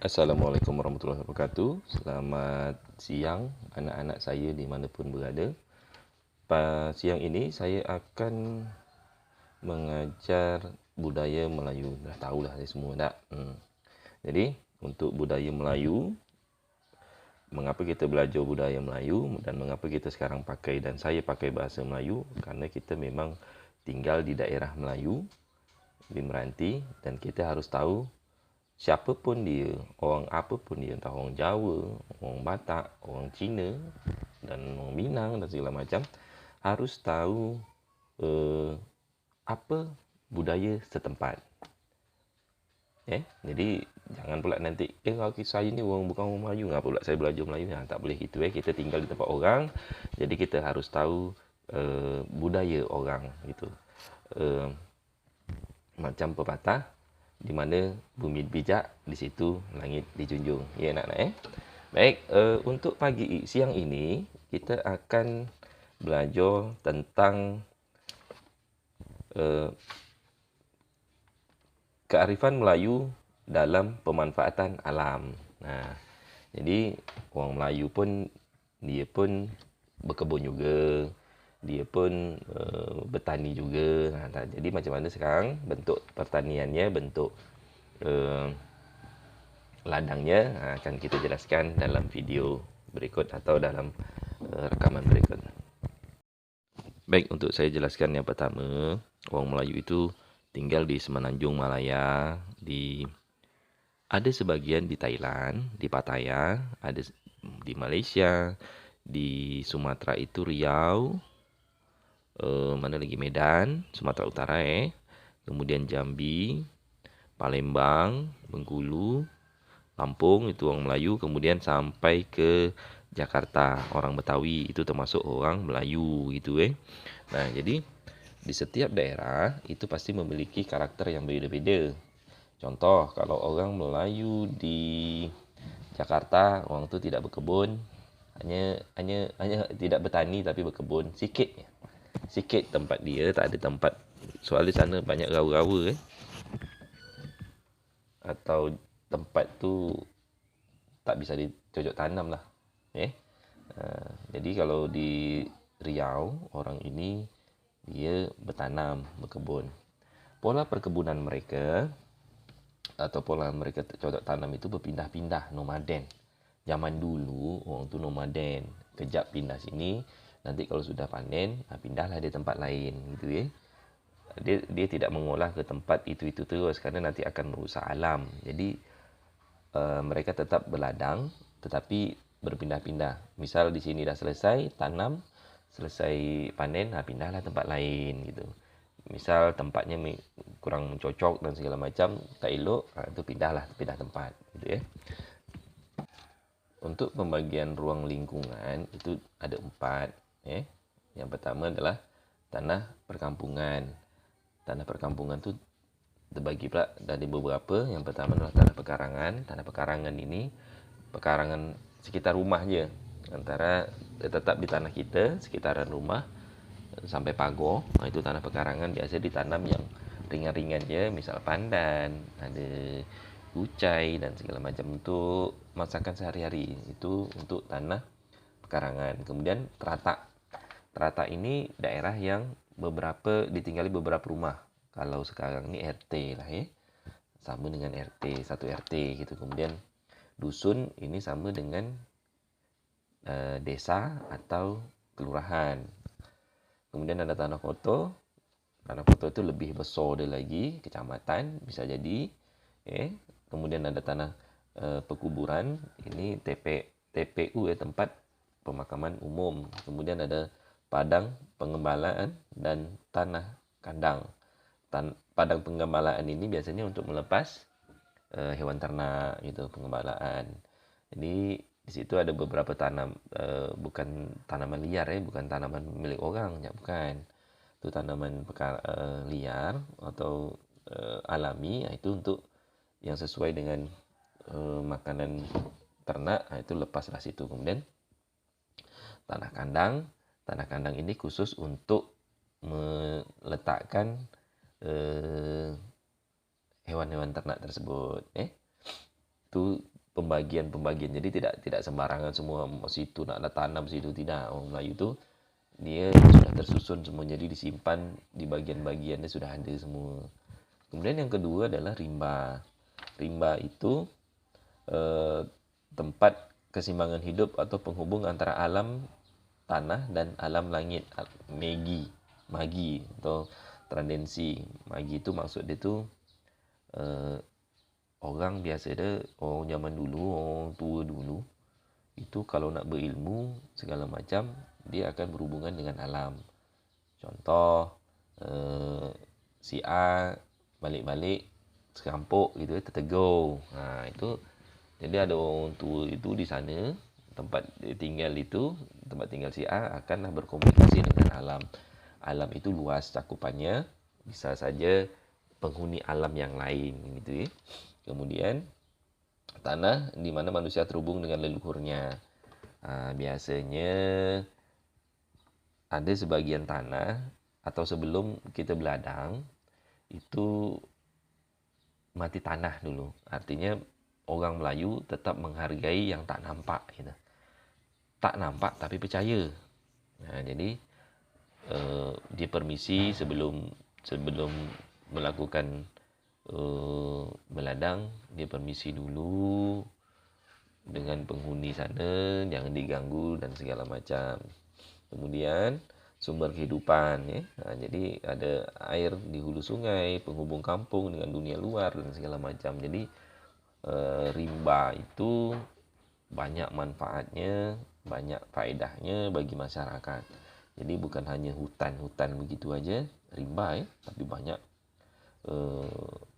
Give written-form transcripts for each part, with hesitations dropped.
Assalamualaikum warahmatullahi wabarakatuh. Selamat siang anak-anak saya dimanapun berada. Siang ini saya akan mengajar budaya Melayu. Dah tahulah saya semua tak? Jadi untuk budaya Melayu, mengapa kita belajar budaya Melayu dan mengapa kita sekarang pakai dan saya pakai bahasa Melayu? Kerana kita memang tinggal di daerah Melayu, di Meranti, dan kita harus tahu siapa pun dia, orang apa pun dia, entah orang Jawa, orang Batak, orang Cina dan orang Minang dan segala macam, harus tahu apa budaya setempat. Jadi jangan pula nanti kalau saya ni orang bukan orang Melayu, ngapa pula saya belajar Melayu? Tak boleh gitu. Kita tinggal di tempat orang, jadi kita harus tahu budaya orang gitu. Macam pepatah, di mana bumi bijak, di situ langit dijunjung. Ya nak-nak Baik, untuk siang ini kita akan belajar tentang kearifan Melayu dalam pemanfaatan alam. Jadi orang Melayu pun dia pun berkebun juga, dia pun bertani juga. Jadi macam mana sekarang bentuk pertaniannya, bentuk ladangnya akan kita jelaskan dalam video berikut atau dalam rekaman berikut. Baik, untuk saya jelaskan yang pertama, orang Melayu itu tinggal di Semenanjung Malaya, ada sebagian di Thailand, di Pattaya, ada di Malaysia, di Sumatera itu Riau, mana lagi Medan, Sumatera Utara kemudian Jambi, Palembang, Bengkulu, Lampung itu orang Melayu, kemudian sampai ke Jakarta, orang Betawi itu termasuk orang Melayu gitu Nah, jadi di setiap daerah itu pasti memiliki karakter yang berbeza-beza. Contoh, kalau orang Melayu di Jakarta, orang tu tidak berkebun, hanya tidak bertani tapi berkebun sikit. Sikit tempat dia, tak ada tempat. Soalnya sana banyak rawa-rawa atau tempat tu tak bisa dicocok tanam lah. Jadi kalau di Riau, orang ini dia bertanam, berkebun. Pola perkebunan mereka atau pola mereka cocok tanam itu berpindah-pindah, nomaden. Zaman dulu orang tu nomaden, kejap pindah sini, nanti kalau sudah panen, pindahlah di tempat lain gitu Dia tidak mengolah ke tempat itu terus kerana nanti akan merusak alam. Jadi mereka tetap berladang tetapi berpindah-pindah. Misal di sini dah selesai tanam, selesai panen, pindahlah tempat lain gitu. Misal tempatnya kurang cocok dan segala macam, tak elok, itu pindah tempat gitu Untuk pembagian ruang lingkungan itu ada 4 Yang pertama adalah tanah perkampungan. Tanah perkampungan tu terbagi pula dari beberapa. Yang pertama adalah tanah pekarangan. Tanah pekarangan ini pekarangan sekitar rumah je. Antara tetap di tanah kita, sekitaran rumah sampai pagar. Itu tanah pekarangan, biasa ditanam yang ringan-ringan je, misal pandan, ada ucai dan segala macam untuk masakan sehari-hari. Itu untuk tanah pekarangan. Kemudian teratak. Teratak ini daerah yang ditinggali beberapa rumah. Kalau sekarang ni RT lah sama dengan RT, satu RT gitu. Kemudian dusun ini sama dengan desa atau kelurahan. Kemudian ada tanah kotor. Tanah kotor itu lebih besar dia lagi, kecamatan bisa jadi. Kemudian ada tanah perkuburan, ini TPU tempat pemakaman umum. Kemudian ada padang pengembalaan dan tanah kandang. Padang pengembalaan ini biasanya untuk melepas hewan ternak gitu, pengembalaan. Jadi di situ ada beberapa bukan tanaman liar bukan tanaman milik orang, bukan. Itu tanaman liar atau alami, itu untuk yang sesuai dengan makanan ternak, itu lepaslah situ. Kemudian tanah kandang. Tanah kandang ini khusus untuk meletakkan hewan-hewan ternak tersebut. Itu pembagian-pembagian. Jadi tidak sembarangan semua situ nak ada tanam situ, tidak. Orang Melayu tu dia sudah tersusun semua, jadi disimpan di bagian-bagiannya sudah ada semua. Kemudian yang kedua adalah rimba. Rimba itu tempat keseimbangan hidup atau penghubung antara alam tanah dan alam langit. Magi atau trandensi. Magi itu maksud dia tu orang biasa dia, orang zaman dulu, orang tua dulu, itu kalau nak berilmu segala macam, dia akan berhubungan dengan alam. Contoh, si A balik-balik sekampuk gitu, tertegur. Itu jadi ada orang tua itu di sana, tempat dia tinggal itu, tempat tinggal si A akanlah berkomunikasi dengan alam. Alam itu luas cakupannya, bisa saja penghuni alam yang lain gitu ya. Kemudian tanah di mana manusia terhubung dengan leluhurnya. Biasanya ada sebagian tanah atau sebelum kita beladang itu mati tanah dulu. Artinya orang Melayu tetap menghargai yang tak nampak gitu. Tak nampak tapi percaya. Jadi dia permisi sebelum melakukan beladang, dia permisi dulu dengan penghuni sana, jangan diganggu dan segala macam. Kemudian sumber kehidupan ya. Jadi ada air di hulu sungai, penghubung kampung dengan dunia luar dan segala macam. Jadi rimba itu banyak manfaatnya, banyak faedahnya bagi masyarakat. Jadi bukan hanya hutan-hutan begitu aja rimba ya, tapi banyak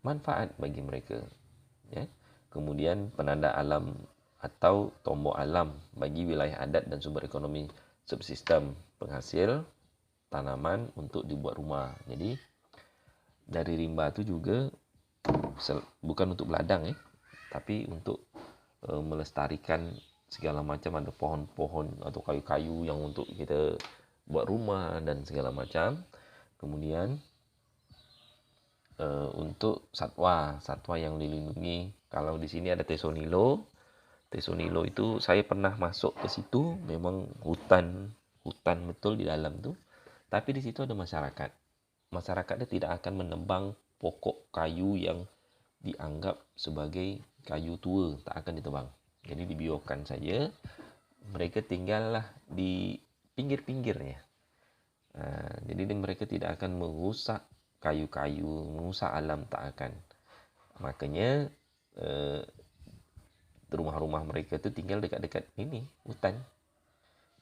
manfaat bagi mereka ya. Kemudian penanda alam atau tombok alam bagi wilayah adat dan sumber ekonomi subsistem penghasil tanaman untuk dibuat rumah. Jadi dari rimba itu juga bukan untuk beladang ya, tapi untuk melestarikan segala macam, ada pohon-pohon atau kayu-kayu yang untuk kita buat rumah dan segala macam. Kemudian untuk satwa yang dilindungi. Kalau di sini ada Tesonilo. Tesonilo itu saya pernah masuk ke situ, memang hutan betul di dalam tu. Tapi di situ ada masyarakat. Masyarakatnya tidak akan menebang pokok kayu yang dianggap sebagai kayu tua, tak akan ditebang. Jadi dibiarkan saja. Mereka tinggallah di pinggir-pinggirnya. Jadi mereka tidak akan merusak kayu-kayu, merusak alam, tak akan. Makanya rumah-rumah mereka tu tinggal dekat-dekat ini hutan.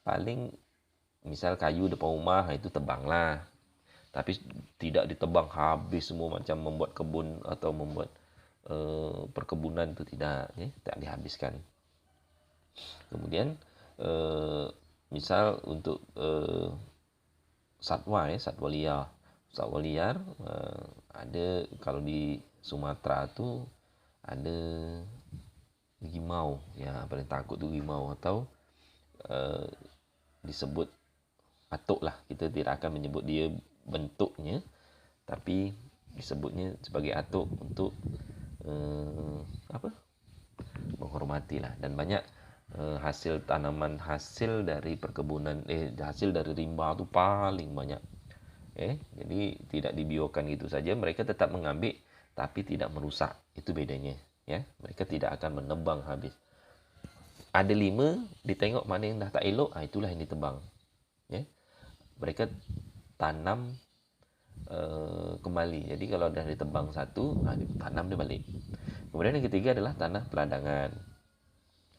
Paling misal kayu depan rumah itu tebanglah, tapi tidak ditebang habis semua macam membuat kebun atau membuat perkebunan itu tidak dihabiskan. Kemudian misal untuk satwa liar. Satwa liar ada, kalau di Sumatera tu ada limau, ya paling takut tu limau, atau disebut atuk lah. Kita tidak akan menyebut dia bentuknya, tapi disebutnya sebagai atuk untuk menghormati lah. Dan banyak hasil tanaman, hasil dari perkebunan, hasil dari rimba tu paling banyak. Jadi tidak dibiarkan gitu saja, mereka tetap mengambil tapi tidak merusak. Itu bedanya ya. Mereka tidak akan menebang habis. Ada 5, ditengok mana yang dah tak elok, itulah yang ditebang ya. Mereka tanam kembali. Jadi kalau dah ditebang satu, tanam dia balik. Kemudian yang ketiga adalah tanah peladangan.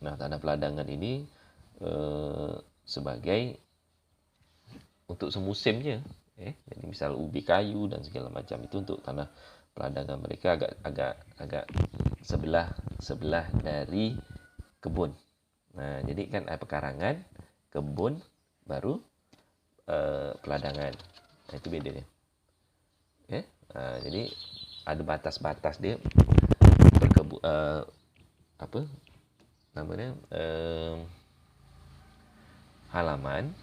Nah, tanah peladangan ini sebagai untuk semusim je. Jadi misal ubi kayu dan segala macam itu untuk tanah peladangan. Mereka agak sebelah dari kebun. Nah, jadi kan pekarangan, kebun, baru peladangan. Nah, itu beda dia. Jadi ada batas-batas dia apa namanya, halaman,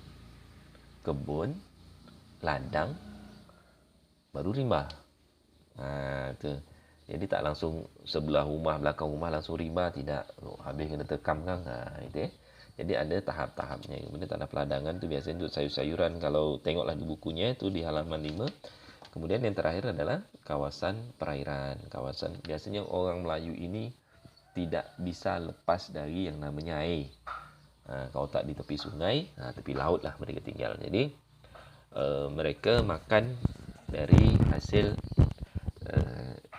kebun, ladang, baru rimba. Itu. Jadi tak langsung sebelah rumah, belakang rumah langsung riba, tidak. Habis kena tekam kan. Itu. Jadi ada tahap-tahapnya. Kemudian tanah peladangan tu biasanya untuk sayur-sayuran. Kalau tengoklah di bukunya itu di halaman 5. Kemudian yang terakhir adalah kawasan perairan. Kawasan biasanya orang Melayu ini tidak bisa lepas dari yang namanya air. Kalau tak di tepi sungai, tepi laut lah mereka tinggal. Jadi mereka makan dari hasil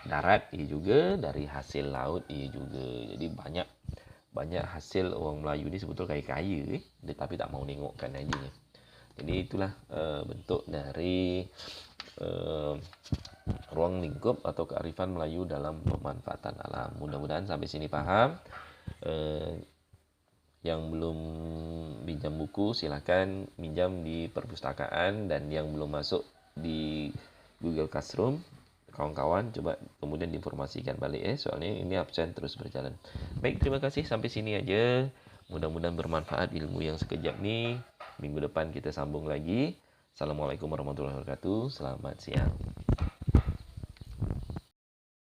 darat ia juga, dari hasil laut ia juga. Jadi banyak hasil orang Melayu ni sebetulnya kaya-kaya tetapi tak mau nengokkan aja. Jadi itulah bentuk dari ruang lingkup atau kearifan Melayu dalam pemanfaatan alam. Mudah-mudahan sampai sini faham. Yang belum pinjam buku silakan pinjam di perpustakaan, dan yang belum masuk di Google Classroom kawan-kawan coba kemudian diinformasikan balik soalnya ini absen terus berjalan. Baik, terima kasih sampai sini aja. Mudah-mudahan bermanfaat ilmu yang sekejap ni. Minggu depan kita sambung lagi. Assalamualaikum warahmatullahi wabarakatuh. Selamat siang.